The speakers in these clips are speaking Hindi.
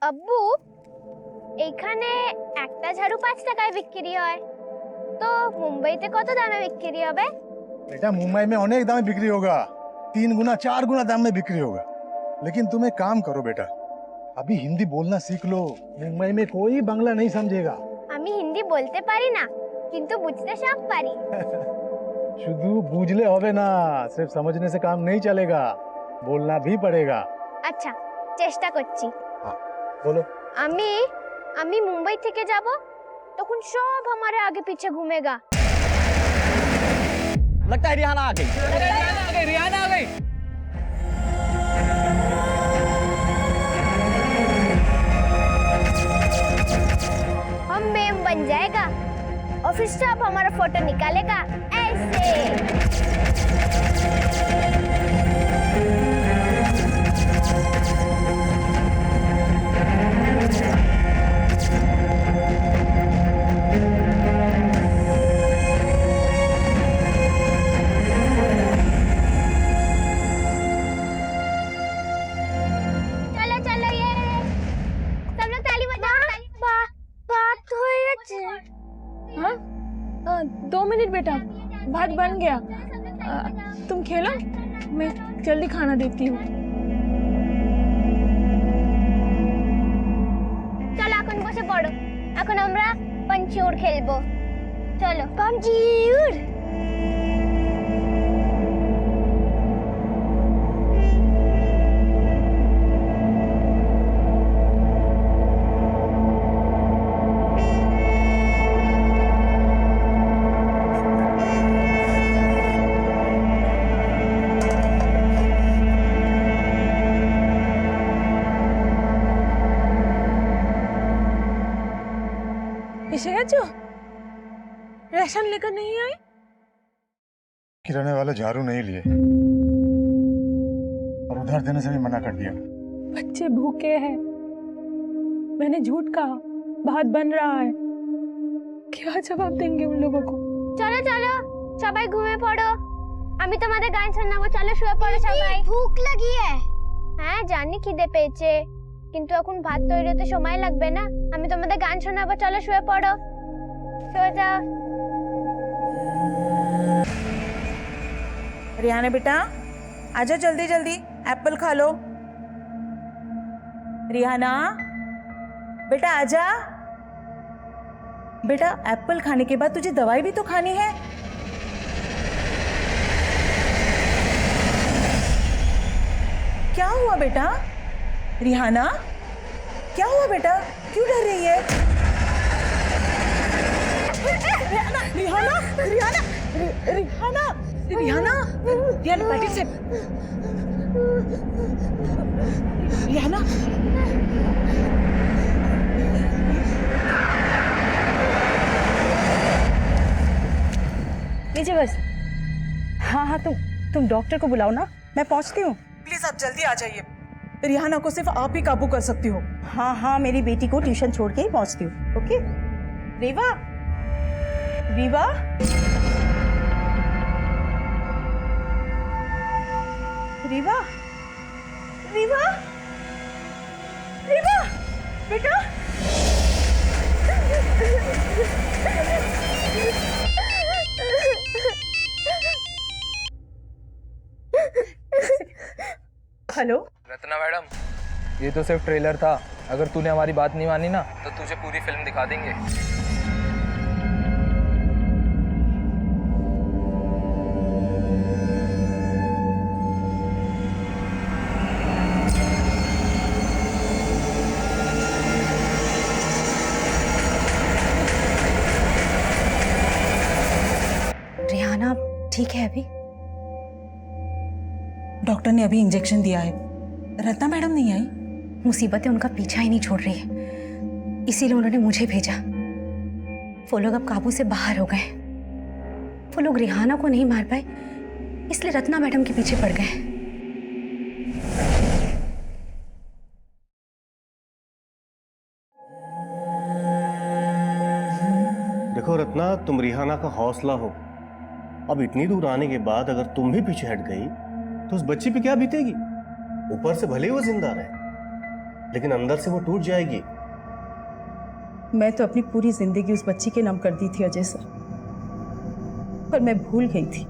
আব্বু, এখানে একটা ঝাড়ু 5 টাকায় বিক্রি হয়, তো মুম্বাইতে কত দামে বিক্রি হবে? बेटा मुंबई में अनेक दाम में बिक्री होगा, 3 गुना 4 गुना दाम में बिक्री होगा। लेकिन तुम एक काम करो बेटा, अभी हिंदी बोलना सीख लो। मुंबई में कोई बांग्ला नहीं समझेगा। আমি হিন্দি বলতে পারি না, কিন্তু বুঝতে সব পারি। शुद्ध बूझले होवे ना, सिर्फ समझने से काम नहीं चलेगा, बोलना भी पड़ेगा। আচ্ছা, চেষ্টা করছি। हाँ, बोलो। আমি আমি মুম্বাই থেকে যাব, তখন সব हमारे आगे पीछे घूमेगा। लगता है रिहाना आ गई। रिहाना आ गई। हम मेम बन जाएगा और फिर सब हमारा फोटो निकालेगा ऐसे। चलो चलो, ये सब लोग ताली बजाओ। बात हो गई। हाँ? 2 मिनट बेटा, भात बन गया। तुम खेलो, मैं जल्दी खाना देती हूँ। চলো এখন বসে পড়ো, এখন আমরা পাঞ্চিউর খেলবো। চলো পাঞ্চিউর। এসে গেছো? রেশন लेकर नहीं आई? किराने वाले झाड़ू नहीं लिए और उधार देने से भी मना कर दिया। बच्चे भूखे हैं। मैंने झूठ कहा, भात बन रहा है। क्या जवाब देंगे उन लोगों को? চলো চলো, সবাই ঘুমিয়ে পড়ো, আমি তোমাদের গান শোনাবো। চলো শুয়ে পড়ো সবাই। ভুক লাগিয়ে? হ্যাঁ জানি খিদে পেয়েছে, কিন্তু এখন ভাত তৈরি হতে সময় লাগবে না। আমি তোমাদের গান শোনাবো, চলো শুয়ে পড়ো, শুয়ে যাও। रिहाना बेटा आजा, जल्दी जल्दी एप्पल खा लो। रिहाना बेटा आजा। बेटा एप्पल खाने के बाद तुझे दवाई भी तो खानी है। क्या हुआ बेटा? रिहाना क्या हुआ बेटा, क्यों डर रही है? रिहाना रिहाना रिहाना रिहाना रिहाना रिहाना बैठे से रिहाना लीजिए बस। हाँ हाँ, तुम डॉक्टर को बुलाओ ना, मैं पहुंचती हूँ। प्लीज आप जल्दी आ जाइए। रिहाना को सिर्फ आप ही काबू कर सकती हो। हाँ हाँ, मेरी बेटी को ट्यूशन छोड़ के ही पहुंचती हूँ। ओके। रीवा, रीवा, रीवा, रीवा, रीवा, बेटा। हेलो रत्ना मैडम, ये तो सिर्फ ट्रेलर था। अगर तूने हमारी बात नहीं मानी ना, तो तुझे पूरी फिल्म दिखा देंगे। रिहाना ठीक है अभी? डॉक्टर ने अभी इंजेक्शन दिया है। रत्ना मैडम नहीं आई? मुसीबतें उनका पीछा ही नहीं छोड़ रही है, इसीलिए उन्होंने मुझे भेजा। वो लोग अब काबू से बाहर हो गए। वो लोग रिहाना को नहीं मार पाए, इसलिए रत्ना मैडम के पीछे पड़ गए। देखो रत्ना, तुम रिहाना का हौसला हो। अब इतनी दूर आने के बाद अगर तुम भी पीछे हट गई तो उस बच्ची पे क्या बीतेगी? ऊपर से भले ही वो जिंदा रहे, लेकिन अंदर से वो टूट जाएगी। मैं तो अपनी पूरी जिंदगी उस बच्ची के नाम कर दी थी अजय सर, पर मैं भूल गई थी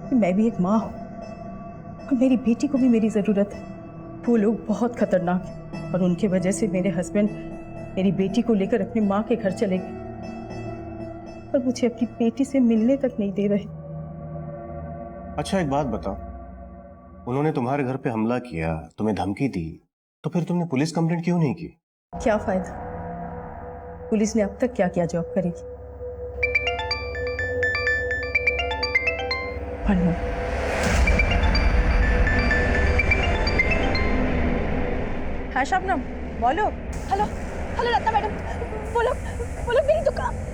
कि मैं भी एक माँ हूँ और मेरी बेटी को भी मेरी ज़रूरत है। वो लोग बहुत खतरनाक हैं और उनके वजह से मेरे हस्बैंड मेरी बेटी को लेकर अपनी माँ के घर चले गए और मुझे अपनी बेटी से मिलने तक नहीं दे रहे। अच्छा एक बात बताओ, उन्होंने तुम्हारे घर पे हमला किया, तुम्हें धमकी दी, तो फिर तुमने पुलिस कंप्लेंट क्यों नहीं की? क्या फायदा, पुलिस ने अब तक क्या क्या जॉब करेगी। हेलो, हाँ शबनम बोलो। हेलो हेलो रत्ना मैडम, बोलो बोलो मेरी दुकान।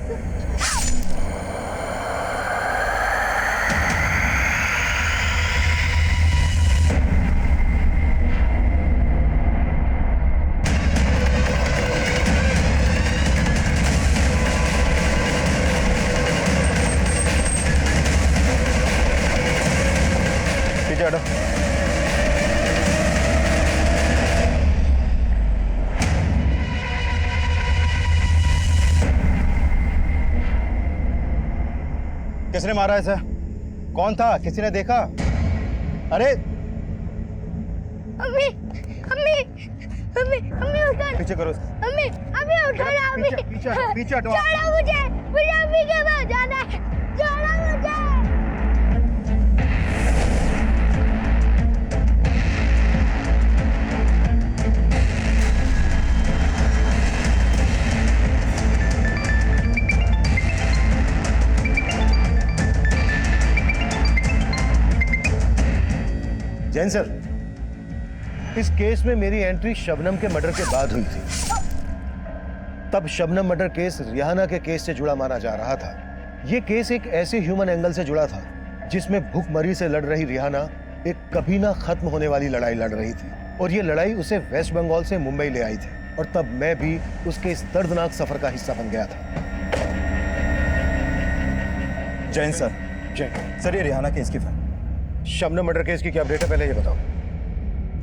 पीछे हटो। किसने मारा इसे? कौन था? किसी ने देखा? अरे अम्मी अम्मी अम्मी अम्मी उठो, पीछे करो। अम्मी अम्मी उठो ना अम्मी। पीछे हटो। छोड़ो मुझे, मुझे अम्मी के पास जाना है, छोड़ो मुझे। जैन सर, इस केस में मेरी एंट्री शबनम के मर्डर के बाद हुई थी। तब शबनम मर्डर केस रिहाना के केस से जुड़ा माना जा रहा था। यह केस एक ऐसे ह्यूमन एंगल से जुड़ा था जिसमें भूखमरी से लड़ रही रिहाना एक कभी ना खत्म होने वाली लड़ाई लड़ रही थी और ये लड़ाई उसे वेस्ट बंगाल से मुंबई ले आई थी और तब मैं भी उसके इस दर्दनाक सफर का हिस्सा बन गया था। जैन सर, सर ये रिहाना केस की फाइल। शबनम मर्डर केस की क्या अपडेट है, पहले ये बताओ।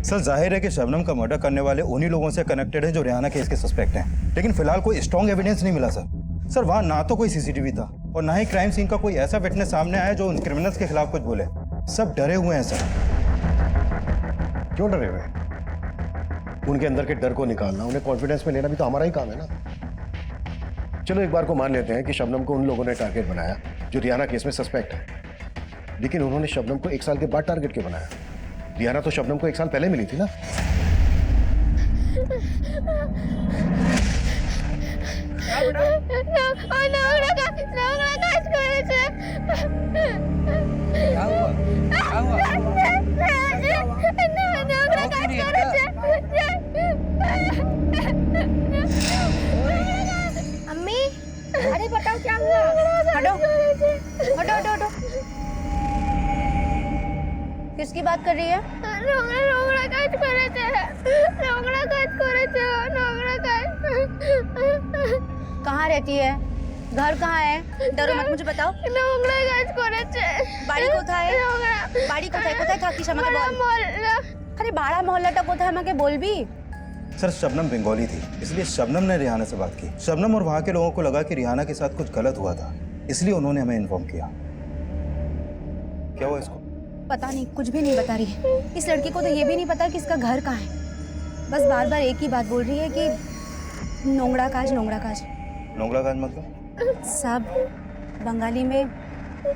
सर जाहिर है कि शबनम का मर्डर करने वाले उन्हीं लोगों से कनेक्टेड है जो रिहाना केस के सस्पेक्ट हैं, लेकिन फिलहाल कोई स्ट्रॉन्ग एविडेंस नहीं मिला सर वहां ना तो कोई सीसीटीवी था और ना ही क्राइम सीन का कोई ऐसा विटनेस सामने आया जो उन क्रिमिनल्स के खिलाफ कुछ बोले। सब डरे हुए हैं सर। क्यों डरे हुए? उनके अंदर के डर को निकालना, उन्हें कॉन्फिडेंस में लेना भी तो हमारा ही काम है ना। चलो एक बार को मान लेते हैं कि शबनम को उन लोगों ने टारगेट बनाया जो रिहाना केस में सस्पेक्ट है, लेकिन उन्होंने शबनम को 1 साल के बाद टारगेट क्यों बनाया? रिहाना तो शबनम को 1 साल पहले मिली थी ना। अम्मी, अरे बताओ क्या हुआ? हटो हटो हटो हटो। किसकी बात कर रही है? रोंगड़ा काज करे थे, रोंगड़ा काज करे थे, रोंगड़ा काज। कहाँ रहती है? घर कहाँ है? डरो मत, मुझे बताओ। रोंगड़ा काज करे थे। বাড়ি কোথায়? বাড়ি কোথায়? কোথায় থাকিস আমাকে বল। মোহল্লা। আরে বাড়া মোহল্লাটা কোথায় আমাকে বলবি? सर शबनम बंगाली थी, इसलिए शबनम ने रिहाना से बात की। शबनम और वहाँ के लोगों को लगा कि रिहाना के साथ कुछ गलत हुआ था, इसलिए उन्होंने हमें इन्फॉर्म किया। क्या हुआ इसको? पता नहीं, कुछ भी नहीं बता रही। इस लड़की को तो ये भी नहीं पता कि इसका घर कहाँ है। बस बार बार एक ही बात बोल रही है कि नोंगड़ा काज नोंगड़ा काज। नोंगड़ा काज मतलब? सब बंगाली में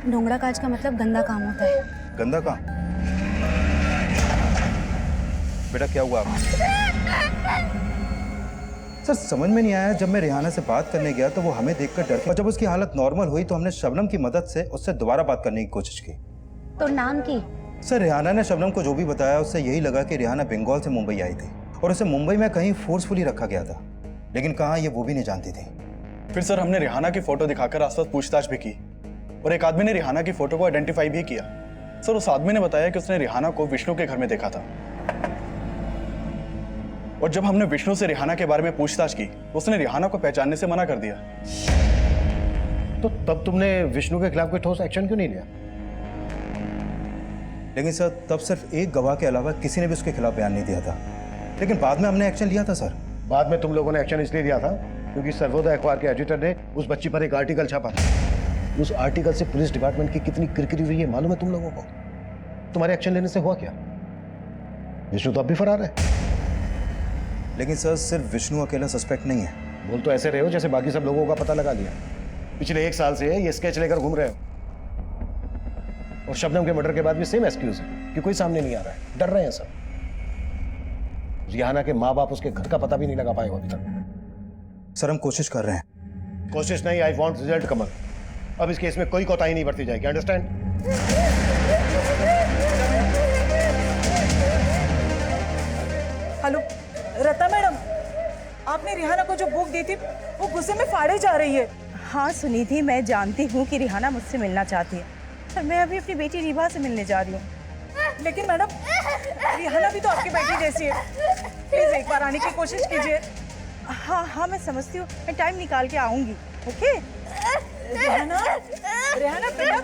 नोंगड़ा काज का मतलब गंदा काम होता है। गंदा काम? बेटा क्या हुआ आपको? सर समझ में नहीं आया, जब मैं रिहाना से बात करने गया तो वो हमें देखकर डर गई और जब उसकी हालत नॉर्मल हुई तो हमने शबनम की मदद से उससे दोबारा बात करने की कोशिश की। तो नाम की? सर रिहाना ने शबनम को जो भी बताया उससे यही लगा कि रिहाना बंगाल से मुंबई आई थी और उसे मुंबई में कहीं फोर्सफुली रखा गया था, लेकिन कहाँ ये वो भी नहीं जानती थी। फिर सर हमने रिहाना की फोटो दिखाकर आसपास पूछताछ भी की और एक आदमी ने रिहाना की फोटो को आइडेंटिफाई भी किया। सर उस आदमी ने बताया कि उसने रिहाना को विष्णु के घर में देखा था और जब हमने विष्णु से रिहाना के बारे में पूछताछ की तो उसने रिहाना को पहचानने से मना कर दिया। तो तब तुमने विष्णु के खिलाफ कोई ठोस एक्शन क्यों नहीं लिया? लेकिन सर तब सिर्फ एक गवाह के अलावा किसी ने भी उसके खिलाफ बयान नहीं दिया था। लेकिन बाद में हमने एक्शन लिया था सर। बाद में तुम लोगों ने एक्शन इसलिए लिया था क्योंकि सर्वोदय अखबार के एडिटर ने उस बच्ची पर एक आर्टिकल छापा था। उस आर्टिकल से पुलिस डिपार्टमेंट की कितनी किरकिरी हुई है मालूम है तुम लोगों को? तुम्हारे एक्शन लेने से हुआ क्या? विष्णु तो अब भी फरार है। लेकिन सर सिर्फ विष्णु अकेला सस्पेक्ट नहीं है। बोल तो ऐसे रहे हो जैसे बाकी सब लोगों का पता लगा लिया। पिछले 1 साल से ये स्केच लेकर घूम रहे हो, और शबनम के मर्डर के बाद भी सेम एक्सक्यूज है कि कोई सामने नहीं आ रहा है, डर रहे हैं सब। रिहाना के माँ बाप उसके घर का पता भी नहीं लगा पाए हो अभी तक। सर हम कोशिश कर रहे हैं। कोशिश नहीं, आई वांट रिजल्ट कमल। अब इस केस में कोई कोताही नहीं बरती जाएगी, अंडरस्टैंड? हेलो रत्ना मैडम, आपने रिहाना को जो बुक दी थी वो गुस्से में फाड़े जा रही है। हाँ सुनिधि, मैं जानती हूँ कि रिहाना मुझसे मिलना चाहती है, पर मैं अभी अपनी बेटी रिभा से मिलने जा रही हूँ। लेकिन मैडम, रिहाना भी तो आपकी बेटी जैसी है, प्लीज एक बार आने की कोशिश कीजिए। हाँ हाँ मैं समझती हूँ, मैं टाइम निकाल के आऊँगी। ओके रिहाना, रिहाना बेटा।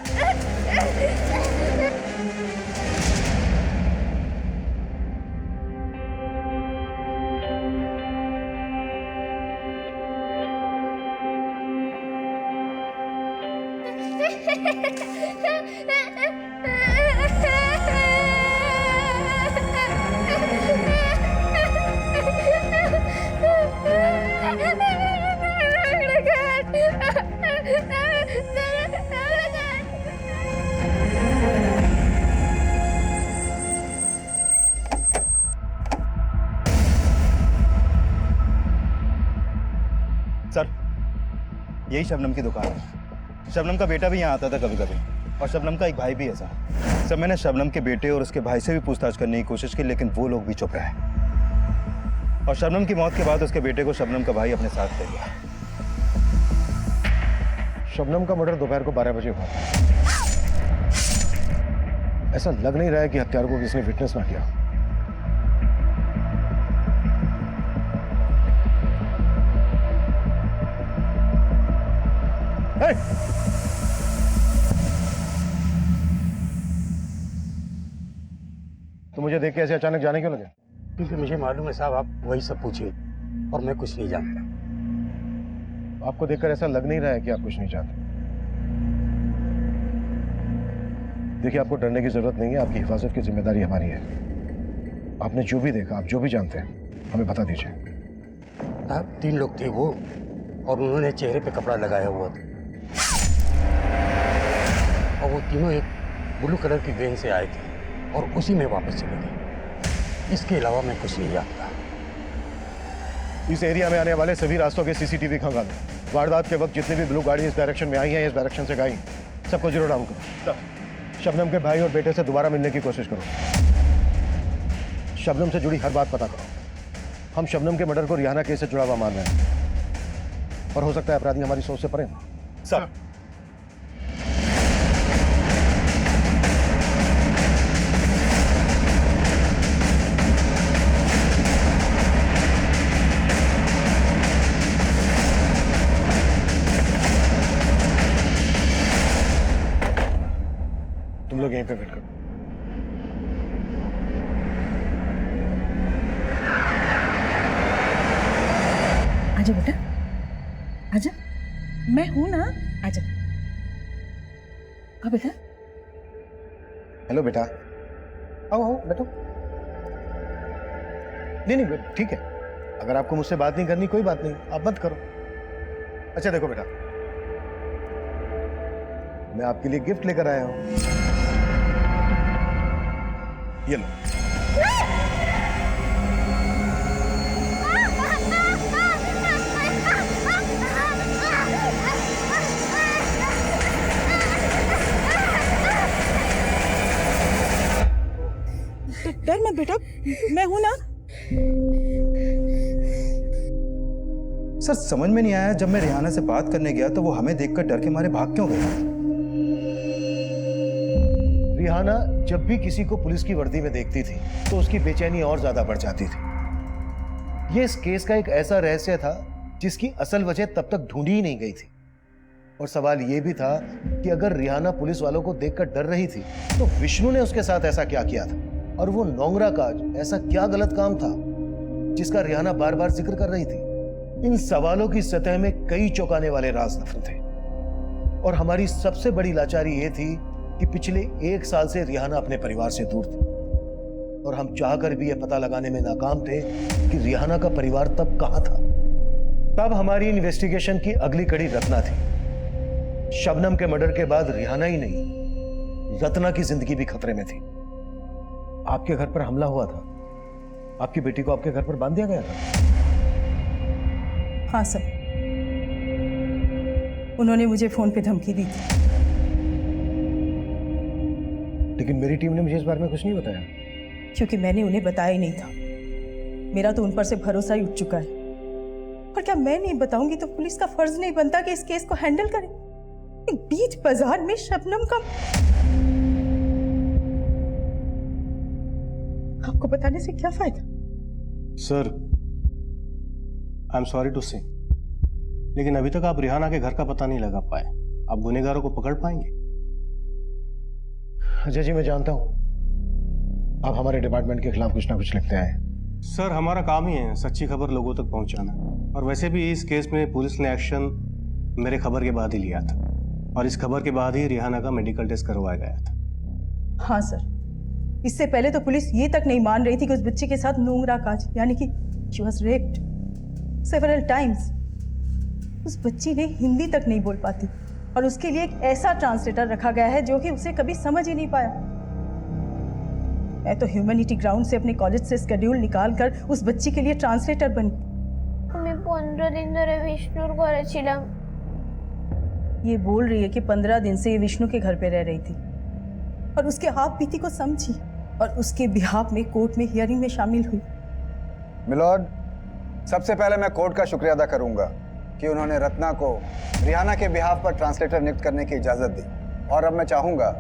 सर यही शबनम की दुकान है। शबनम का बेटा भी यहाँ आता था कभी कभी, और शबनम का एक भाई भी है सर। सर मैंने शबनम के बेटे और उसके भाई से भी पूछताछ करने की कोशिश की, लेकिन वो लोग भी चुप रहे। और शबनम की मौत के बाद उसके बेटे को शबनम का भाई अपने साथ ले गया। शबनम का मर्डर दोपहर को 12 बजे हुआ। ऐसा लग नहीं रहा है कि हत्यारों को किसी ने विटनेस ना किया। तो मुझे देख के ऐसे अचानक जाने क्यों लगे? क्योंकि मुझे मालूम है साहब, आप वही सब पूछिए और मैं कुछ नहीं जानता। आपको देखकर ऐसा लग नहीं रहा है कि आप कुछ नहीं जानते। देखिए, आपको डरने की जरूरत नहीं है, आपकी हिफाजत की जिम्मेदारी हमारी है। आपने जो भी देखा, आप जो भी जानते हैं, हमें बता दीजिए। साहब 3 लोग थे वो, और उन्होंने चेहरे पे कपड़ा लगाया हुआ था, और वो तीनों एक ब्लू कलर की वैन से आए थे और उसी में वापस चले गए। इसके अलावा मैं कुछ नहीं जानता। इस एरिया में आने वाले सभी रास्तों के सीसीटीवी खंगालो। वारदात के वक्त जितनी भी ब्लू गाड़ी इस डायरेक्शन में आई है, इस डायरेक्शन से गई, सबको जीरो डाउन करो। शबनम के भाई और बेटे से दोबारा मिलने की कोशिश करो। शबनम से जुड़ी हर बात पता करो। हम शबनम के मर्डर को रिहाना केस से जुड़ा हुआ मान रहे हैं, और हो सकता है अपराधी हमारी सोच से परे हो। सर तुम लोग यहीं पे वेट करो। आजा बेटा, आजा, मैं हूं ना, आजा। बेटा। हेलो बेटा, आओ आओ बैठो। नहीं ठीक है, अगर आपको मुझसे बात नहीं करनी कोई बात नहीं, आप मत करो। अच्छा देखो बेटा, मैं आपके लिए गिफ्ट लेकर आया हूं, ये लो। डर मत बेटा, मैं हूं ना। सर समझ में नहीं आया, जब मैं रिहाना से बात करने गया तो वो हमें देखकर डर के मारे भाग क्यों गया? रिहाना जब भी किसी को पुलिस की वर्दी में देखती थी तो उसकी बेचैनी और ज्यादा बढ़ जाती थी। ये इस केस का एक ऐसा रहस्य था जिसकी असल वजह तब तक ढूंढी ही नहीं गई थी। और सवाल यह भी था कि अगर रिहाना पुलिस वालों को देखकर डर रही थी तो विष्णु ने उसके साथ ऐसा क्या किया था, और वो नोंगरा का ऐसा क्या गलत काम था जिसका रिहाना बार बार जिक्र कर रही थी। इन सवालों की सतह में कई चौंकाने वाले राज दफन थे और हमारी सबसे बड़ी लाचारी यह थी कि पिछले 1 साल से रिहाना अपने परिवार से दूर थी और हम चाहकर भी यह पता लगाने में नाकाम थे कि रिहाना का परिवार तब कहां था। तब हमारी इन्वेस्टिगेशन की अगली कड़ी रत्ना थी। शबनम के मर्डर के बाद रिहाना ही नहीं, रत्ना की जिंदगी भी खतरे में थी। आपके घर पर हमला हुआ था, आपकी बेटी को आपके घर पर बांध दिया गया था। हाँ सर, उन्होंने मुझे फोन पे धमकी दी थी। लेकिन मेरी टीम ने मुझे इस बारे में कुछ नहीं बताया। क्योंकि मैंने उन्हें बताया ही नहीं था। मेरा तो उन पर से भरोसा ही उठ चुका है। और क्या मैं नहीं बताऊंगी तो पुलिस का फर्ज नहीं बनता कि इस केस को हैंडल करे? बीच बाजार में शबनम का आपको बताने से क्या फायदा? Sir, I am sorry to say, लेकिन अभी तक आप रिहाना के घर का पता नहीं लगा पाए। आप गुनहगारों को पकड़ पाएंगे? अजय जी, मैं जानता हूं आप हमारे डिपार्टमेंट के खिलाफ कुछ ना कुछ लिखते आए। सर, हमारा काम ही है सच्ची खबर लोगों तक पहुंचाना, और वैसे भी इस केस में पुलिस ने एक्शन मेरे खबर के बाद ही लिया था, और इस खबर के बाद ही रिहाना का मेडिकल टेस्ट करवाया गया था। हाँ सर, इससे पहले तो पुलिस ये तक नहीं मान रही थी कि उस बच्चे के साथ नूंगरा काज यानी कि she was raped several times. उस बच्ची ने हिंदी तक नहीं बोल पाती और उसके लिए एक ऐसा ट्रांसलेटर रखा गया है जो कि उसे कभी समझ ही नहीं पाया। मैं तो ह्यूमैनिटी ग्राउंड से अपने कॉलेज से स्केड्यूल निकाल कर उस बच्ची के लिए ट्रांसलेटर बनी। मैं 15 दिन धरे विष्णुर घरे छिलाम। ये बोल रही है कि 15 दिन से ये विष्णु के घर पे रह रही थी और उसके हाथ बीती को समझी और उसके बिहाफ में कोर्ट में हियरिंग में शामिल हुई। मिलॉर्ड, सबसे पहले मैं कोर्ट का शुक्रिया अदा करूंगा कि उन्होंने रत्ना को रिहाना के बिहाफ पर ट्रांसलेटर नियुक्त करने की इजाजत दी, और अब मैं चाहूंगा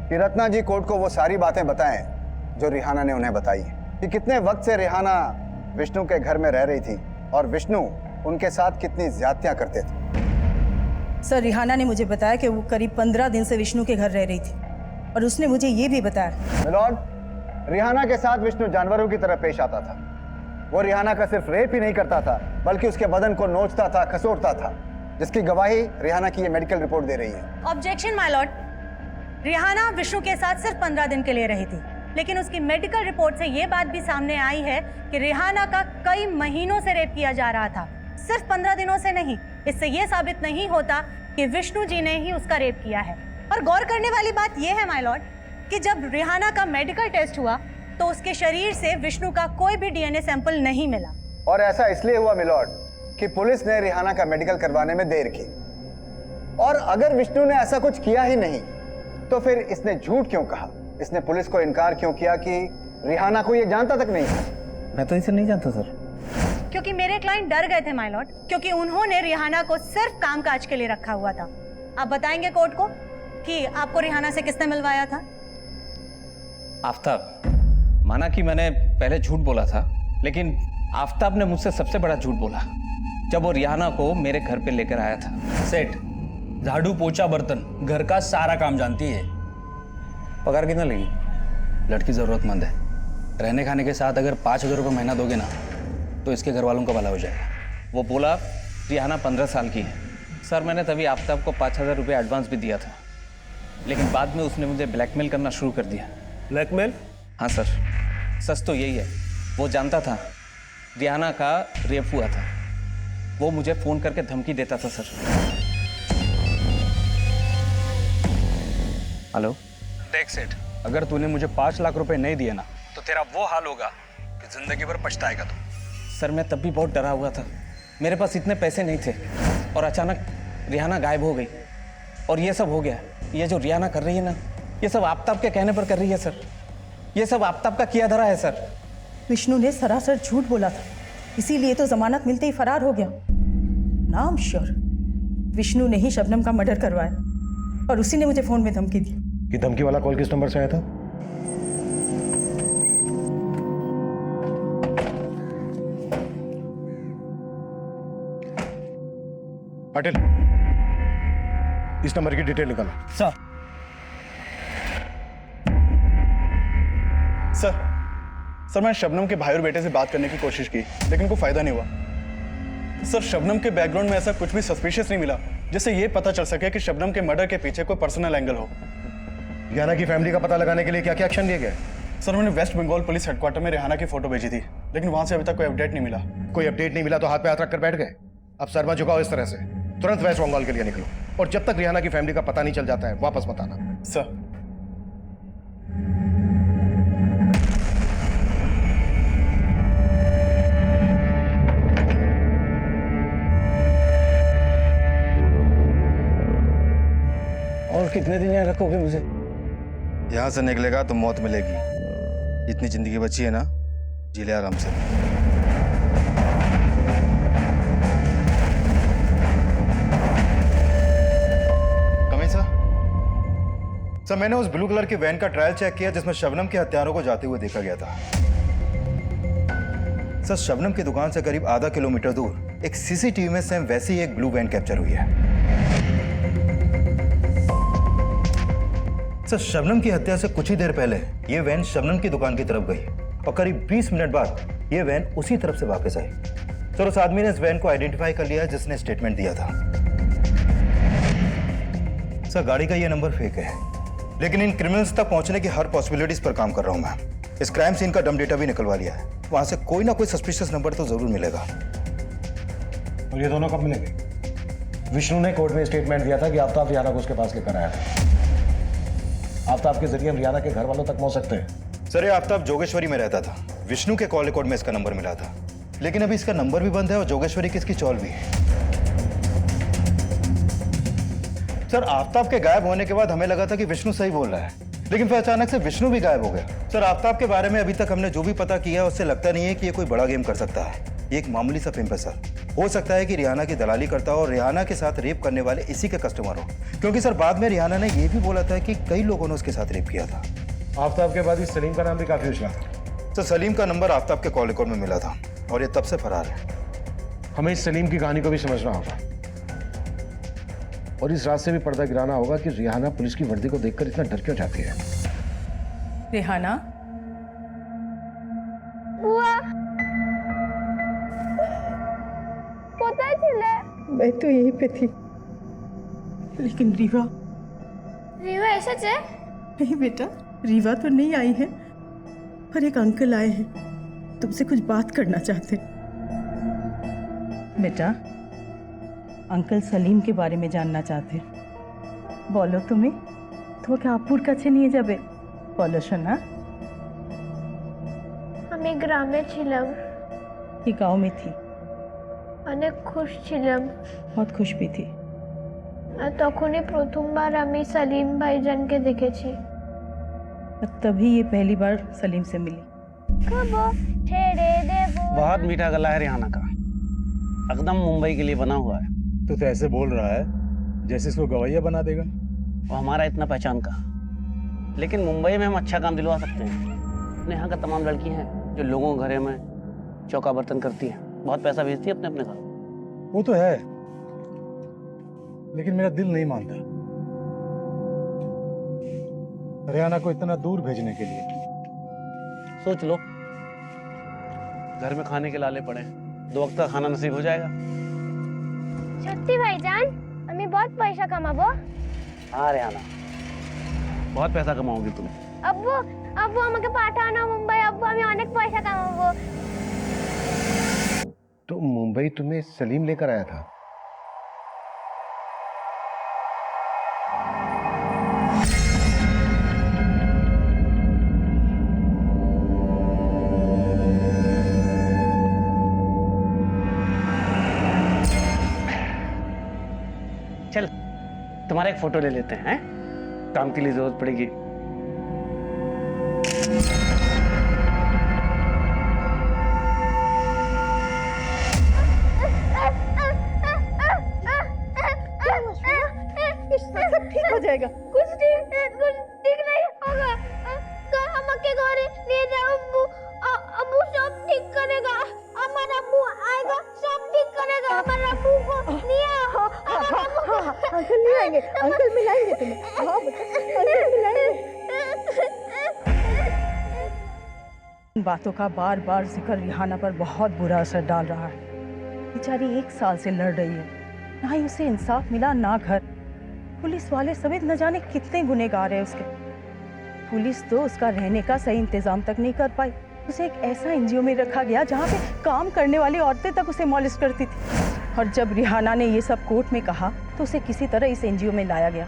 कि रत्ना जी कोर्ट को वो सारी बातें बताएं जो रिहाना ने उन्हें बताई कि कितने वक्त से रिहाना विष्णु के घर में रह रही थी और विष्णु उनके साथ कितनी ज्यादतियां करते थे। सर, रिहाना ने मुझे बताया कि वो करीब 15 दिन से विष्णु के घर रह रही थी और उसने मुझे ये भी बताया। मिलॉर्ड, रिहाना के साथ विष्णु जानवरों की तरह पेश आता था। वो रिहाना का सिर्फ रेप ही नहीं करता था बल्कि उसके बदन को नोचता था, खसोटता था, जिसकी गवाही रिहाना की ये मेडिकल रिपोर्ट दे रही है। Objection my lord, Rihana Vishnu के साथ सिर्फ 15 दिन के लिए रही थी, लेकिन उसकी मेडिकल रिपोर्ट से ये बात भी सामने आई है कि रिहाना का कई महीनों से रेप किया जा रहा था, सिर्फ 15 दिनों से नहीं। इससे ये साबित नहीं होता कि विष्णु जी ने ही उसका रेप किया है। और गौर करने वाली बात यह है माय लॉर्ड कि जब रिहाना का मेडिकल टेस्ट हुआ तो उसके शरीर से विष्णु का कोई भी डीएनए सैंपल नहीं मिला। और ऐसा इसलिए हुआ मिलॉर्ड कि पुलिस ने रिहाना का मेडिकल करवाने में देर की, और अगर विष्णु ने ऐसा कुछ किया ही नहीं तो फिर इसने झूठ क्यों कहा? इसने पुलिस को इनकार क्यों किया कि रिहाना को ये जानता तक नहीं था? मैं तो इसे नहीं जानता सर। क्योंकि मेरे क्लाइंट डर गए थे माय लॉर्ड, क्योंकि उन्होंने रिहाना को सिर्फ कामकाज के लिए रखा हुआ था। आप बताएंगे कोर्ट को कि आपको रिहाना से किसने मिलवाया था? आफ्ताब। माना कि मैंने पहले झूठ बोला था, लेकिन आफ्ताब ने मुझसे सबसे बड़ा झूठ बोला जब वो रिहाना को मेरे घर पे लेकर आया था। सेठ, झाड़ू पोछा बर्तन घर का सारा काम जानती है। पगार कितना लेगी? लड़की जरूरतमंद है, रहने खाने के साथ अगर 5,000 रुपये महीना दोगे ना तो इसके घर वालों का भला हो जाएगा। वो बोला रिहाना 15 साल की है। सर, मैंने तभी आफ्ताब को 5,000 रुपये एडवांस भी दिया था, लेकिन बाद में उसने मुझे ब्लैकमेल करना शुरू कर दिया। ब्लैकमेल? हाँ सर, सच तो यही है। वो जानता था रिहाना का रेप हुआ था, वो मुझे फ़ोन करके धमकी देता था सर। हेलो। देख सेठ, अगर तूने मुझे 5 लाख रुपए नहीं दिए ना तो तेरा वो हाल होगा कि जिंदगी भर पछताएगा तू। सर, मैं तब भी बहुत डरा हुआ था, मेरे पास इतने पैसे नहीं थे, और अचानक रिहाना गायब हो गई और ये सब हो गया। ये जो रिहाना कर रही है ना, ये सब आफ्ताब के कहने पर कर रही है सर। ये सब आफ्ताब का किया धरा है सर। विष्णु ने सरासर झूठ बोला था, इसीलिए तो जमानत मिलते ही फरार हो गया। नाम श्योर विष्णु ने ही शबनम का मर्डर करवाया और उसी ने मुझे फोन में धमकी दी। कि धमकी वाला कॉल किस नंबर से आया था? पाटिल, इस नंबर की डिटेल निकालो। सर, सर मैंने शबनम के भाई और बेटे से बात करने की कोशिश की लेकिन कोई फायदा नहीं हुआ। सर शबनम के बैकग्राउंड में ऐसा कुछ भी सस्पिशियस नहीं मिला जिससे ये पता चल सके कि शबनम के मर्डर के पीछे कोई पर्सनल एंगल हो। रिहाना की फैमिली का पता लगाने के लिए क्या क्या एक्शन लिए गए? सर मैंने वेस्ट बंगाल पुलिस हेडक्वार्टर में रिहाना की फोटो भेजी थी लेकिन वहां से अभी तक कोई अपडेट नहीं मिला। कोई अपडेट नहीं मिला तो हाथ पे हाथ रखकर बैठ गए? अब सर मत झुकाओ इस तरह से, तुरंत वेस्ट बंगाल के लिए निकलो और जब तक रिहाना की फैमिली का पता नहीं चल जाता है वापस मत आना। सर और कितने दिन यहाँ रखोगे मुझे? यहाँ से निकलेगा तो मौत मिलेगी। इतनी जिंदगी बची है ना, जी ले आराम से। कमिंग सर, मैंने उस ब्लू कलर की वैन का ट्रायल चेक किया जिसमें शबनम के हत्यारों को जाते हुए देखा गया था। सर शबनम की दुकान से करीब आधा किलोमीटर दूर एक सीसीटीवी में सेम वैसी ही एक ब्लू वैन कैप्चर हुई है। सर शबनम की हत्या से कुछ ही देर पहले ये वैन शबनम की दुकान की तरफ गई और करीब 20 मिनट बाद ये वैन उसी तरफ से वापस आई। सर उस आदमी ने इस वैन को आइडेंटिफाई कर लिया जिसने स्टेटमेंट दिया था। सर गाड़ी का ये नंबर फेक है लेकिन इन क्रिमिनल्स तक पहुंचने की हर पॉसिबिलिटीज पर काम कर रहा हूं मैं। इस क्राइम सीन का डम डेटा भी निकलवा लिया है, वहां से कोई ना कोई सस्पिशियस नंबर तो जरूर मिलेगा। और ये दोनों कब मिलेंगे? विष्णु ने कोर्ट में स्टेटमेंट दिया था कि आफ्ताब रिहाना को उसके पास लेकर आया था। आफ्ताब के जरिए हम रिहाना के घर वालों तक पहुंच सकते हैं। सर ये आफ्ताब जोगेश्वरी में रहता था, विष्णु के कॉल रिकॉर्ड में इसका नंबर मिला था लेकिन अभी इसका नंबर भी बंद है और जोगेश्वरी किसकी चौल भी है। सर आफ्ताब के गायब होने के बाद हमें लगा था कि विष्णु सही बोल रहा है लेकिन फिर अचानक से विष्णु भी गायब हो गया। सर आफ्ताब के बारे में अभी तक हमने जो भी पता किया उससे लगता नहीं है कि ये कोई बड़ा गेम कर सकता है। ये एक मामूली सा पिंप है सर। हो सकता है कि रिहाना की दलाली करता हो और रिहाना के साथ रेप करने वाले इसी के कस्टमर हो, क्योंकि सर बाद में रिहाना ने यह भी बोला था कि कई लोगों ने उसके साथ रेप किया था। आफ्ताब के बाद इस सलीम का नाम भी काफी उछला था। सर सलीम का नंबर आफ्ताब के कॉल रिकॉर्ड में मिला था और ये तब से फरार है। हमें इस सलीम की कहानी को भी समझना होगा और इस रात से भी पर्दा गिराना होगा कि रिहाना पुलिस की वर्दी को देखकर इतना डर क्यों जाती है। रिहाना बुआ कोথায় ছিলে? मैं तो यहीं पे थी लेकिन रीवा রিবা এসেছে? नहीं बेटा, रीवा तो नहीं आई है पर एक अंकल आए हैं, तुमसे कुछ बात करना चाहते हैं। बेटा अंकल सलीम के बारे में जानना चाहते हैं। बोलो तुम्हें তোমাকে আপুর কাছে নিয়ে যাবে, বলো শোনা। আমি গ্রামে ছিলাম, ये गांव में थी, অনেক খুশ ছিলাম बहुत खुश भी थी। আর তখনই প্রথমবার আমি সালিম ভাইজানকে দেখেছি। और तभी ये पहली बार सलीम से मिली। খাবো ছেড়ে দেব। बहुत मीठा गला है रिहाना का, एकदम मुंबई के लिए बना हुआ है। तो ऐसे बोल रहा है जैसे इसको गवैया बना देगा। वो हमारा इतना पहचान का, लेकिन मुंबई में हम अच्छा काम दिलवा सकते हैं। अपने यहाँ का तमाम लड़की हैं जो लोगों के घरे में चौका बर्तन करती हैं, बहुत पैसा भेजती है अपने अपने घर। वो तो है लेकिन मेरा दिल नहीं मानता रिहाना को इतना दूर भेजने के लिए। सोच लो, घर में खाने के लाले पड़े, 2 वक्त का खाना नसीब हो जाएगा। সত্যি ভাইজান আমি बहुत পয়সা কামাবো। हाँ रिहाना, बहुत पैसा कमाओगी तुम। আব্বু আব্বু আমাকে পাঠাও না মুম্বাই, আব্বু আমি অনেক পয়সা কামাবো। तो मुंबई तुम्हें सलीम लेकर आया था? चल तुम्हारा एक फोटो ले लेते हैं, काम के लिए जरूरत पड़ेगी। सब ठीक हो जाएगा। कुछ ठीक नहीं होगा। আমাকে ঘরে নিয়ে যাও আব্বু, আব্বू सब ठीक करेगा। हमारा अब्बू आएगा, सब ठीक करेगा। हमारा अब्बू को ले आओ। अंकल ले आएंगे, अंकल मिलाएंगे तुम्हें। हाँ बेटा, अंकल मिलाएंगे। इन बातों का बार बार जिक्र रिहाना पर बहुत बुरा असर डाल रहा है। बेचारी 1 साल से लड़ रही है, ना ही उसे इंसाफ मिला ना घर। पुलिस वाले समेत न जाने कितने गुनहगार हैं उसके। पुलिस तो उसका रहने का सही इंतजाम तक नहीं कर पाई। उसे एक ऐसा एनजीओ में रखा गया जहाँ पे काम करने वाली औरतें तक उसे मॉलेस्ट करती थी। और जब रिहाना ने ये सब कोर्ट में कहा तो उसे किसी तरह इस एनजीओ में लाया गया।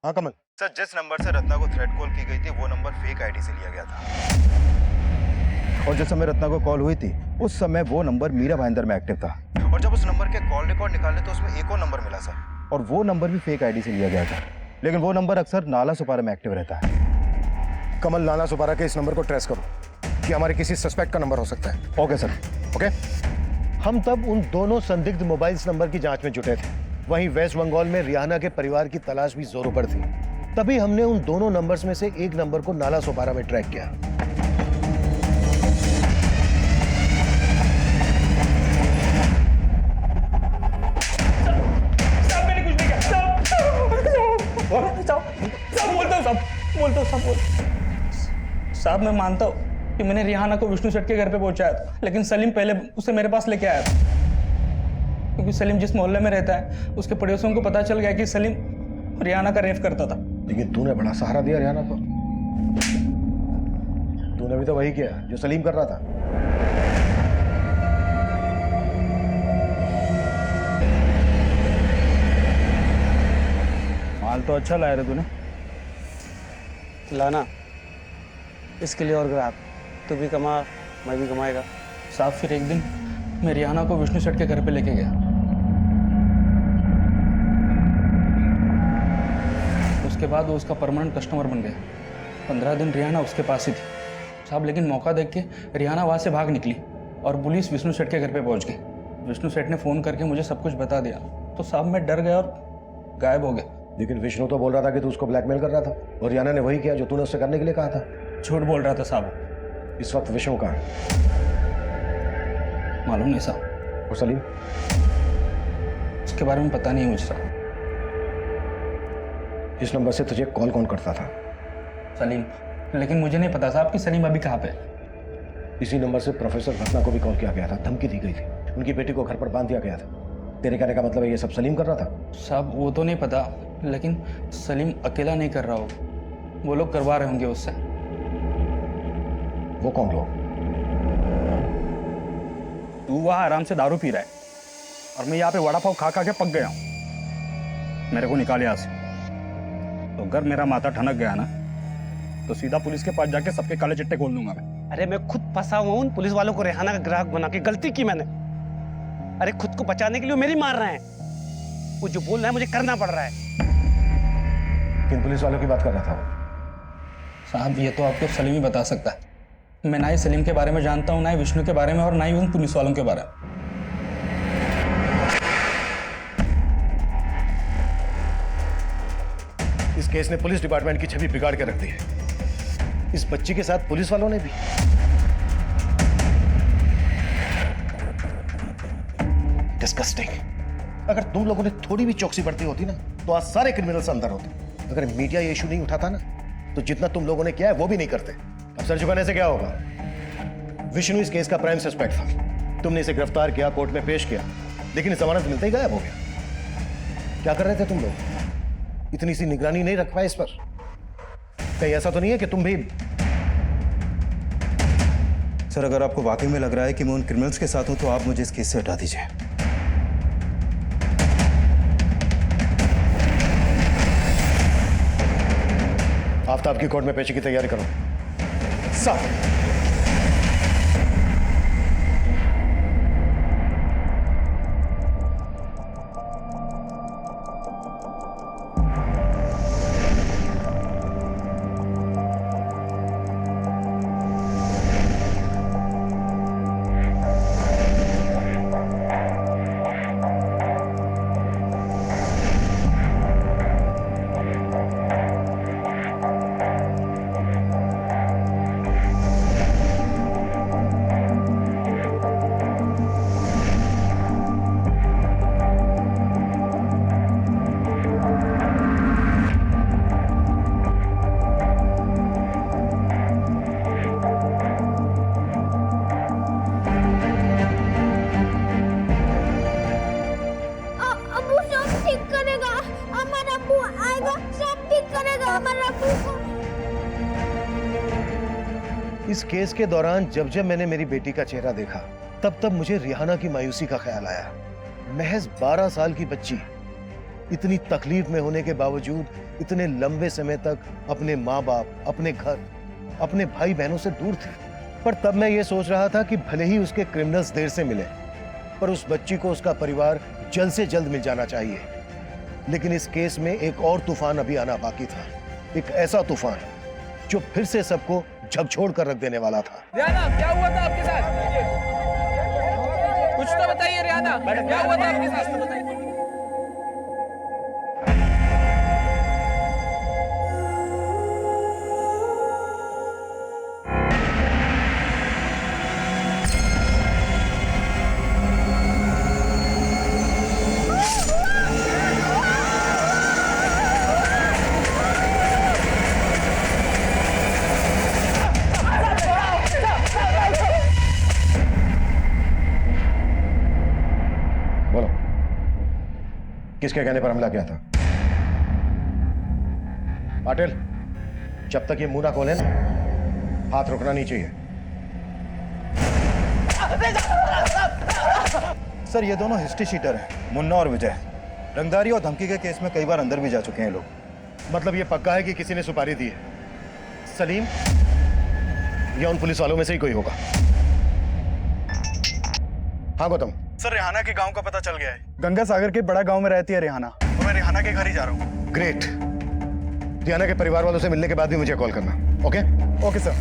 हाँ कमल। सर, जिस नंबर से रत्ना को थ्रेट कॉल की गई थी वो नंबर फेक आईडी से लिया गया था, और जिस समय रत्ना को कॉल हुई थी उस समय वो नंबर मीरा भाईंदर में एक्टिव था। और जब उस नंबर के कॉल रिकॉर्ड निकाले तो उसमें एक और नंबर मिला सर, और वो नंबर भी फेक आईडी से लिया गया था, लेकिन वो नंबर अक्सर नाला सुपारा में एक्टिव रहता है। कमल, नाला सुपारा के इस नंबर को ट्रेस करो कि हमारे किसी सस्पेक्ट का नंबर हो सकता है। Okay sir. ओके। हम तब उन दोनों संदिग्ध मोबाइल्स नंबर की जांच में जुटे थे। वहीं वेस्ट बंगाल में रिहाना के परिवार की तलाश भी जोरों पर थी। तभी हमने उन दोनों नंबर्स में से एक नंबर को नाला सोपारा में ट्रैक किया। साहब मैंने कुछ नहीं किया। साहब मैं मानता हूँ कि मैंने रिहाना को विष्णु सेठ के घर पे पहुंचाया था, लेकिन सलीम पहले उसे मेरे पास लेके आया था, क्योंकि सलीम जिस मोहल्ले में रहता है उसके पड़ोसियों को पता चल गया कि सलीम रिहाना का रेप करता था। लेकिन तूने बड़ा सहारा दिया रिहाना को। तूने भी तो वही किया जो सलीम कर रहा था। माल तो अच्छा लाया रे तूने। लाना इसके लिए और ग्राहक, तू भी कमा मैं भी कमाएगा। साहब फिर एक दिन मैं रिहाना को विष्णु सेठ के घर पे लेके गया। उसके बाद वो उसका परमानेंट कस्टमर बन गया। 15 दिन रिहाना उसके पास ही थी साहब, लेकिन मौका देख के रिहाना वहाँ से भाग निकली और पुलिस विष्णु सेठ के घर पे पहुँच गई। विष्णु सेठ ने फ़ोन करके मुझे सब कुछ बता दिया, तो साहब मैं डर गया और गायब हो गया। लेकिन विष्णु तो बोल रहा था कि तू उसको ब्लैकमेल कर रहा था, और रिहाना ने वही किया जो तूने उससे करने के लिए कहा था। झूठ बोल रहा था साहब। इस वक्त विष्णु कहाँ है? मालूम नहीं साहब। और सलीम? उसके बारे में पता नहीं मुझे साहब। इस नंबर से तुझे कॉल कौन करता था? सलीम, लेकिन मुझे नहीं पता साहब कि सलीम अभी कहाँ पे। इसी नंबर से प्रोफेसर रत्ना को भी कॉल किया गया था, धमकी दी गई थी, उनकी बेटी को घर पर बांध दिया गया था। तेरे कहने का मतलब है ये सब सलीम कर रहा था? साहब वो तो नहीं पता, लेकिन सलीम अकेला नहीं कर रहा हो, वो लोग करवा रहे होंगे उससे। वो कौन लोग? तू वहाँ आराम से दारू पी रहा है और मैं यहाँ पे वड़ा पाव खा खा के पक गया हूँ। मेरे को निकाल यहाँ से, तो अगर मेरा माथा ठनक गया ना तो सीधा पुलिस के पास जाके सबके काले चिट्टे खोल दूंगा मैं। अरे मैं खुद फंसा हुआ हूँ उन पुलिस वालों को रिहाना का ग्राहक बना के। गलती की मैंने। अरे खुद को बचाने के लिए मेरी मार रहे हैं। वो जो बोल रहा है मुझे करना पड़ रहा है। किन पुलिस वालों की बात कर रहा था? साहब ये तो आपको सलीम ही बता सकता है। मैं ना ही सलीम के बारे में जानता हूँ, ना ही विष्णु के बारे में, और ना ही उन पुलिस वालों के बारे में। इस केस ने पुलिस डिपार्टमेंट की छवि बिगाड़ के रख दी है। इस बच्ची के साथ पुलिस वालों ने भी। डिस्गस्टिंग। अगर तुम लोगों ने थोड़ी भी चौकसी बरती होती ना तो आज सारे क्रिमिनल्स अंदर होते। अगर मीडिया ये इशू नहीं उठाता ना तो जितना तुम लोगों ने किया है वो भी नहीं करते। अब सर झुकाने से क्या होगा? विष्णु इस केस का प्राइम सस्पेक्ट था। तुमने इसे गिरफ्तार किया, कोर्ट में पेश किया, लेकिन जमानत मिलते ही गायब हो गया। क्या कर रहे थे तुम लोग? इतनी सी निगरानी नहीं रख पाए इस पर? कहीं ऐसा तो नहीं है कि तुम भी? सर, अगर आपको वाकई में लग रहा है कि मैं उन क्रिमिनल्स के साथ हूं तो आप मुझे इस केस से हटा दीजिए। आफ्ताब की कोर्ट में पेशी की तैयारी करो। सर, जाने दो हमारे अब्बू को। इस केस के दौरान जब जब मैंने मेरी बेटी का चेहरा देखा तब तब मुझे रिहाना की मायूसी का ख्याल आया। महज 12 साल की बच्ची इतनी तकलीफ में होने के बावजूद इतने लंबे समय तक अपने माँ बाप, अपने घर, अपने भाई बहनों से दूर थी। पर तब मैं ये सोच रहा था कि भले ही उसके क्रिमिनल्स देर से मिले, पर उस बच्ची को उसका परिवार जल्द से जल्द मिल जाना चाहिए। लेकिन इस केस में एक और तूफान अभी आना बाकी था, एक ऐसा तूफान जो फिर से सबको झकझोर कर रख देने वाला था। रियाना, क्या हुआ था आपके साथ? कुछ तो बताइए रियाना, क्या हुआ था आपके साथ? बोलो, किसके कहने पर हमला किया था? पाटिल, जब तक ये मुंह ना खोले ना, हाथ रुकना नहीं चाहिए। सर ये दोनों हिस्ट्री शीटर हैं, मुन्ना और विजय। रंगदारी और धमकी के केस में कई बार अंदर भी जा चुके हैं लोग। मतलब ये पक्का है कि किसी ने सुपारी दी है? सलीम या उन पुलिस वालों में से ही कोई होगा? हाँ गौतम। सर रेहाना के गांव का पता चल गया है। गंगा सागर के बड़ा गांव में रहती है रेहाना, तो मैं रेहाना के घर ही जा रहा हूँ। ग्रेट। रियाना के परिवार वालों से मिलने के बाद भी मुझे कॉल करना। ओके? Okay sir.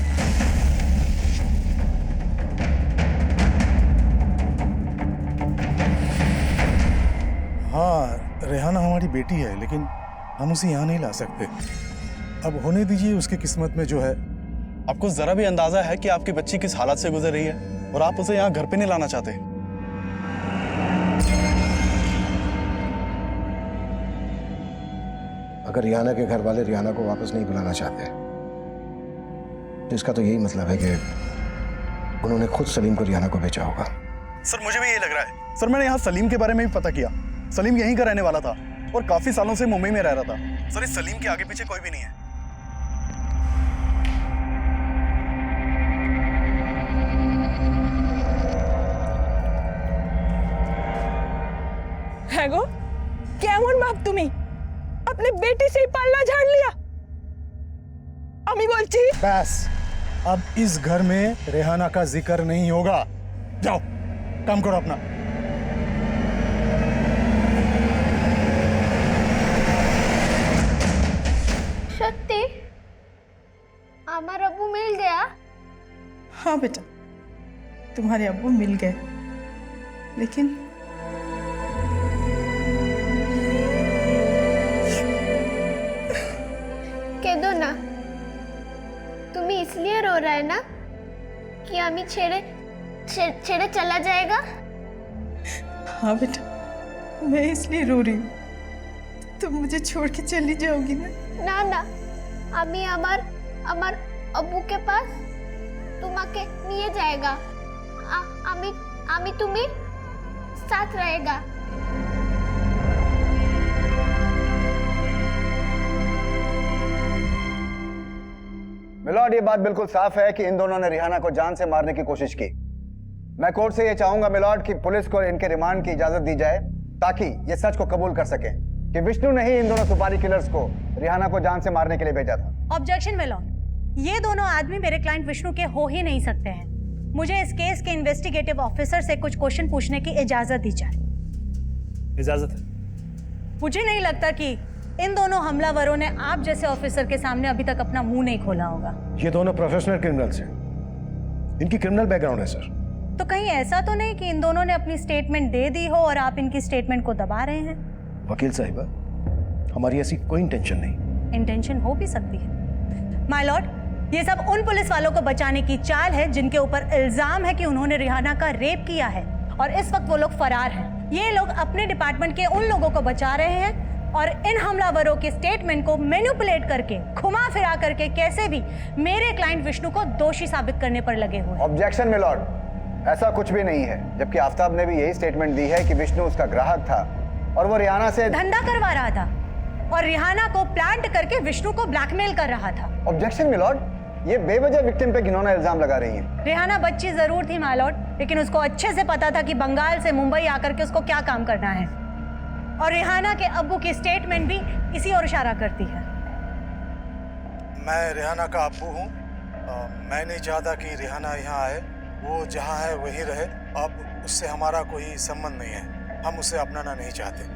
हाँ, रेहाना हमारी बेटी है, लेकिन हम उसे यहाँ नहीं ला सकते। अब होने दीजिए उसकी किस्मत में जो है। आपको जरा भी अंदाजा है कि आपकी बच्ची किस हालत से गुजर रही है और आप उसे यहाँ घर पे नहीं लाना चाहते? अगर रियाना के घर वाले रियाना को वापस नहीं बुलाना चाहते तो इसका तो यही मतलब है कि उन्होंने खुद सलीम को रियाना को बेचा होगा। सर मुझे भी यही लग रहा है। सर मैंने यहाँ सलीम के बारे में भी पता किया। सलीम यहीं का रहने वाला था और काफी सालों से मुंबई में रह रहा था। सर इस सलीम के आगे पीछे कोई भी नहीं है। गो কেমন বাপ তুমি अपने बेटी से ही पालना झाड़ लिया। अम्मी बोलती बस अब इस घर में रेहाना का जिक्र नहीं होगा। जाओ काम करो अपना। সত্যি আমার আব্বু মিল গয়া? हाँ बेटा, तुम्हारे अब्बू मिल गए, लेकिन কেঁদো না। তুমি इसलिए रो रहा है ना कि আমি ছেড়ে चला जाएगा? हाँ बेटा, मैं इसलिए रो रही हूँ। तुम मुझे छोड़ के चली जाओगी ना? না না, আমি আমার আব্বুকে পাস তোমাকে নিয়ে जाएगा। আমি তুমি साथ रहेगा। मिलॉर्ड, ये बात बिल्कुल साफ है कि इन दोनों ने रिहाना को जान से मारने की कोशिश की। मैं कोर्ट से ये चाहूंगा मिलॉर्ड कि पुलिस को इनके रिमांड की इजाजत दी जाए ताकि ये सच को कबूल कर सके कि विष्णु ने ही इन दोनों सुपारी किलर्स को रिहाना को जान से मारने के लिए भेजा था। ऑब्जेक्शन मिलॉर्ड, ये दोनों आदमी मेरे क्लाइंट विष्णु के हो ही नहीं सकते हैं। मुझे इस केस के इन्वेस्टिगेटिव ऑफिसर से कुछ क्वेश्चन पूछने की इजाजत दी जाए। इजाजत है। मुझे नहीं लगता कि इन दोनों हमलावरों ने आप जैसे ऑफिसर के सामने अभी तक अपना मुंह नहीं खोला होगा। ये दोनों प्रोफेशनल क्रिमिनल्स हैं। इनकी क्रिमिनल बैकग्राउंड है सर। तो कहीं ऐसा तो नहीं कि इन दोनों ने अपनी स्टेटमेंट दे दी हो और आप इनकी स्टेटमेंट को दबा रहे हैं? वकील साहिबा, हमारी ऐसी कोई इंटेंशन नहीं। इंटेंशन हो भी सकती है माय लॉर्ड। ये सब उन पुलिस वालों को बचाने की चाल है जिनके ऊपर इल्जाम है कि उन्होंने रिहाना का रेप किया है और इस वक्त वो लोग फरार हैं। ये लोग अपने डिपार्टमेंट के उन लोगों को बचा रहे हैं और इन हमलावरों के स्टेटमेंट को मैनिपुलेट करके, घुमा फिरा करके कैसे भी मेरे क्लाइंट विष्णु को दोषी साबित करने पर लगे हुए। ऑब्जेक्शन मिलॉर्ड, ऐसा कुछ भी नहीं है। जबकि आफ्ताब ने भी यही स्टेटमेंट दी है कि विष्णु उसका ग्राहक था और वो रिहाना से धंधा करवा रहा था और रिहाना को प्लांट करके विष्णु को ब्लैकमेल कर रहा था। ऑब्जेक्शन मिलॉर्ड, ये बेवजह विक्टिम पे घिनौना इल्जाम लगा रही हैं। रिहाना बच्ची जरूर थी माय लॉर्ड, लेकिन उसको अच्छे से पता था कि बंगाल से मुंबई आकर के उसको क्या काम करना है। और रिहाना के अब्बू की स्टेटमेंट भी इसी ओर इशारा करती है। मैं रिहाना का अब्बू हूँ। मैं नहीं चाहता कि रिहाना यहाँ आए, वो जहाँ है वहीं रहे। अब उससे हमारा कोई संबंध नहीं है, हम उसे अपनाना नहीं चाहते।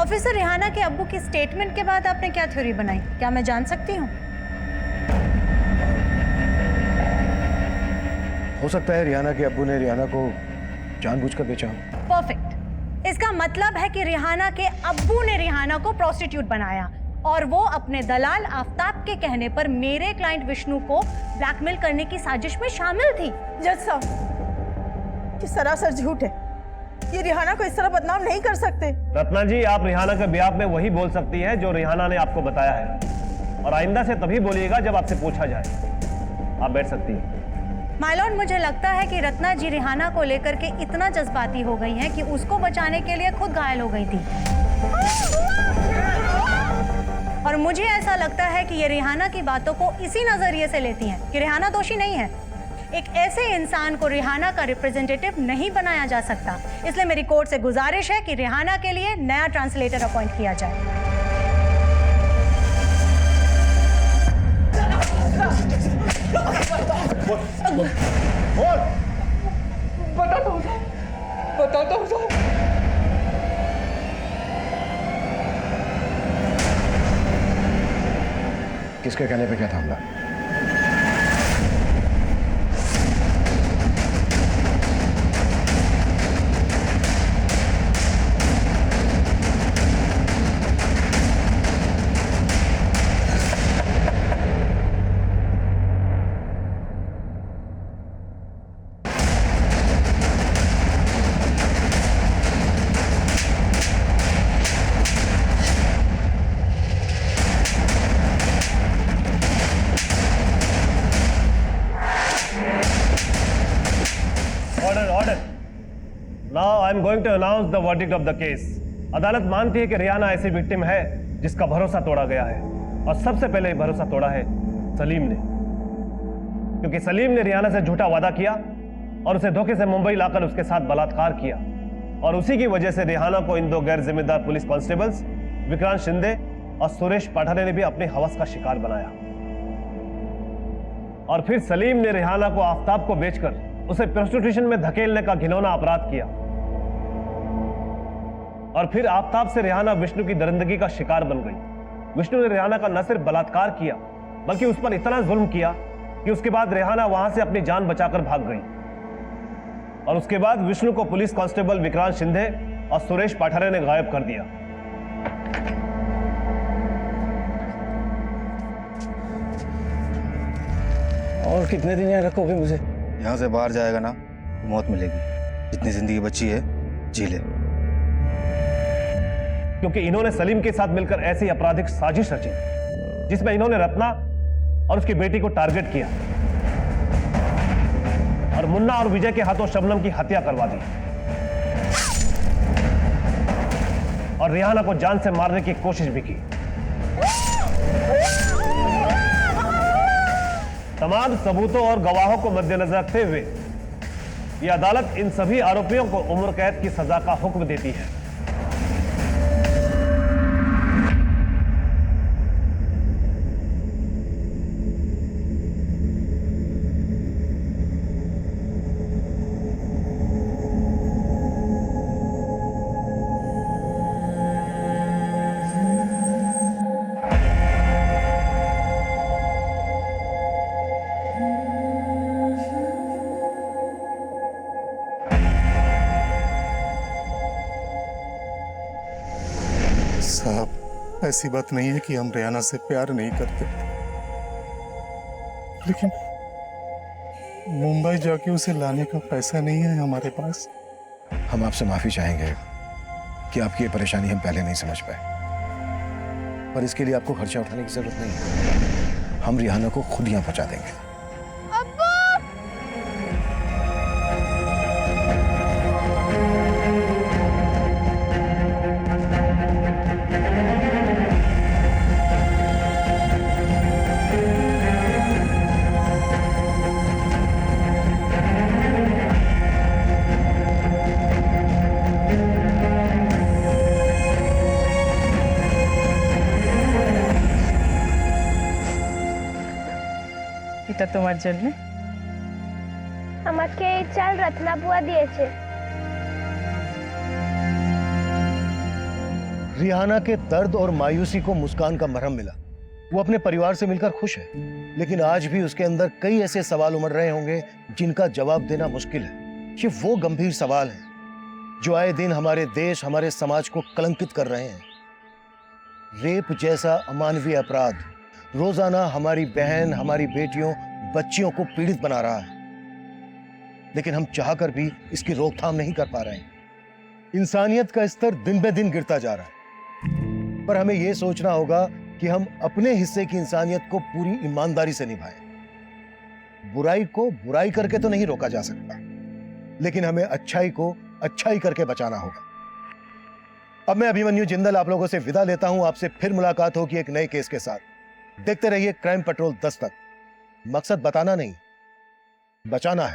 ऑफिसर, रिहाना के अब्बू की स्टेटमेंट के बाद आपने क्या थ्योरी बनाई, क्या मैं जान सकती हूँ? हो सकता है रिहाना के अब्बू ने रिहाना को जानबूझकर बेचा हो। परफेक्ट। इसका मतलब है कि रिहाना के अब्बू ने रिहाना को प्रोस्टिट्यूट बनाया और वो अपने दलाल आफ्ताब के कहने पर मेरे क्लाइंट विष्णु को ब्लैकमेल करने की साजिश में शामिल थी। जज साहब, ये सरासर झूठ है। ये रिहाना को इस तरह बदनाम नहीं कर सकते। रत्ना जी, आप रिहाना के बिहाफ में वही बोल सकती है जो रिहाना ने आपको बताया है, और आइंदा से तभी बोलिएगा जब आपसे पूछा जाए। आप बैठ सकती हैं। माय लॉर्ड, मुझे लगता है कि रत्ना जी रिहाना को लेकर के इतना जज्बाती हो गई हैं कि उसको बचाने के लिए खुद घायल हो गई थी। और मुझे ऐसा लगता है कि ये रिहाना की बातों को इसी नजरिए से लेती हैं कि रिहाना दोषी नहीं है। एक ऐसे इंसान को रिहाना का रिप्रेजेंटेटिव नहीं बनाया जा सकता, इसलिए मेरी कोर्ट से गुजारिश है कि रिहाना के लिए नया ट्रांसलेटर अपॉइंट किया जाए। बताता हूँ साहब। किसके कहने पे क्या था हमला? going to announce the verdict of the case. अदालत मानती है कि रिहाना ऐसी विक्टिम है जिसका भरोसा तोड़ा गया है, और सबसे पहले भरोसा तोड़ा है सलीम ने, क्योंकि सलीम ने रिहाना से झूठा वादा किया और उसे धोखे से मुंबई लाकर उसके साथ बलात्कार किया, और उसी की वजह से रिहाना को इन दो गैर जिम्मेदार पुलिस कांस्टेबल्स विक्रांत शिंदे और सुरेश पाठारे ने भी अपनी हवस का शिकार बनाया। और फिर सलीम ने रिहाना को आफ्ताब को बेचकर उसे प्रोस्टिट्यूशन में धकेलने का घिनौना अपराध किया, और फिर आफ्ताब से रिहाना विष्णु की दरिंदगी का शिकार बन गई। विष्णु ने रिहाना का न सिर्फ बलात्कार किया बल्कि उस पर इतना जुल्म किया कि उसके बाद रिहाना वहां से अपनी जान बचाकर भाग गई, और उसके बाद विष्णु को पुलिस कांस्टेबल विक्रांत शिंदे और सुरेश पाठारे ने गायब कर दिया। और कितने दिन यहाँ रखोगे मुझे? यहाँ से बाहर जाएगा ना तो मौत मिलेगी। जितनी जिंदगी बची है जी ले। क्योंकि इन्होंने सलीम के साथ मिलकर ऐसी आपराधिक साजिश रची जिसमें इन्होंने रत्ना और उसकी बेटी को टारगेट किया और मुन्ना और विजय के हाथों शबनम की हत्या करवा दी, और रिहाना को जान से मारने की कोशिश भी की। तमाम सबूतों और गवाहों को मद्देनजर रखते हुए यह अदालत इन सभी आरोपियों को उम्र कैद की सजा का हुक्म देती है। साहब, ऐसी बात नहीं है कि हम रिहाना से प्यार नहीं करते, लेकिन मुंबई जाके उसे लाने का पैसा नहीं है हमारे पास। हम आपसे माफी चाहेंगे कि आपकी ये परेशानी हम पहले नहीं समझ पाए, पर इसके लिए आपको खर्चा उठाने की जरूरत नहीं है। हम रिहाना को खुद यहाँ पहुंचा देंगे। अब्बू! এটা তোমার জন্য। আমাকে এই চাল রত্না বুয়া দিয়েছে। रिहाना के दर्द और मायूसी को मुस्कान का मरहम मिला। वो अपने परिवार से मिलकर खुश है, लेकिन आज भी उसके अंदर कई ऐसे सवाल उमड़ रहे होंगे जिनका जवाब देना मुश्किल है। ये वो गंभीर सवाल हैं जो आए दिन हमारे देश, हमारे समाज को कलंकित कर रहे हैं। रेप जैसा अमानवीय अपराध रोजाना हमारी बहन, हमारी बेटियों, बच्चियों को पीड़ित बना रहा है, लेकिन हम चाहकर भी इसकी रोकथाम नहीं कर पा रहे हैं। इंसानियत का स्तर दिन ब दिन गिरता जा रहा है, पर हमें यह सोचना होगा कि हम अपने हिस्से की इंसानियत को पूरी ईमानदारी से निभाएं। बुराई को बुराई करके तो नहीं रोका जा सकता, लेकिन हमें अच्छाई को अच्छाई करके बचाना होगा। अब मैं अभिमन्यु जिंदल आप लोगों से विदा लेता हूं। आपसे फिर मुलाकात होगी एक नए केस के साथ। देखते रहिए क्राइम पेट्रोल 10 तक। मकसद बताना नहीं, बचाना है।